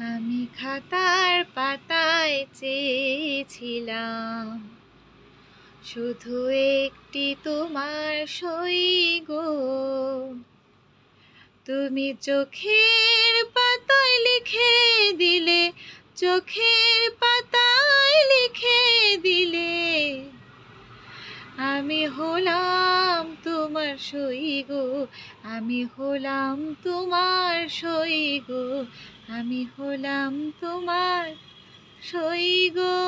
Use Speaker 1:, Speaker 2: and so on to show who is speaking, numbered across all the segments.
Speaker 1: আমি খাতার পাতায় চেয়েছিলাম শুধু একটি তোমার সই গো। তুমি চোখের পাতায় লিখে দিলে, চোখের পাতায় লিখে দিলে, আমি হলাম তোমার সই গো, আমি হলাম তোমার সই গো, আমি হলাম তোমার সই গো।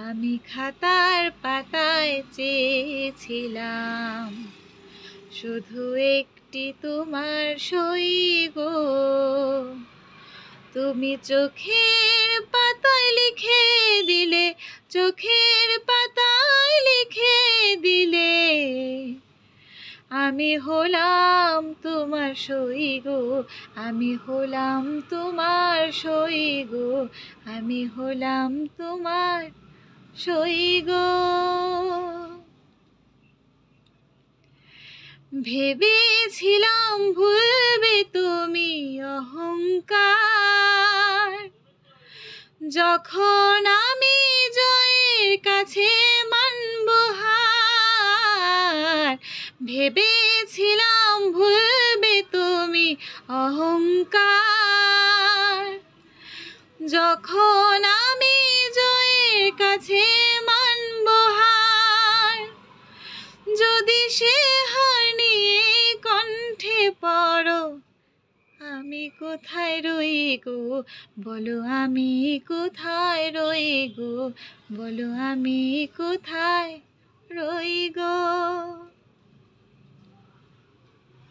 Speaker 1: আমি খাতার পাতায় চেয়েছিলাম শুধু একটি তোমার সই গো। তুমি চোখের পাতায় লিখে দিলে, চোখের পাতায় লিখে দিলে, আমি হলাম তোমার সই গো, আমি হলাম তোমার সই গো, আমি হলাম তোমার সই গো। ভেবেছিলাম ভুলবে তুমি অহংকার, যখন আমি জয়ের কাছে মানব হার। ভেবেছিলাম ভুলবে তুমি অহংকার, যখন আমি জয়ের কাছে মানব হার। যদি সে হার নিয়ে কণ্ঠে পড়ো, আমি কোথায় রই গো, বলো আমি কোথায় রই গো, বলো আমি কোথায় রই গো।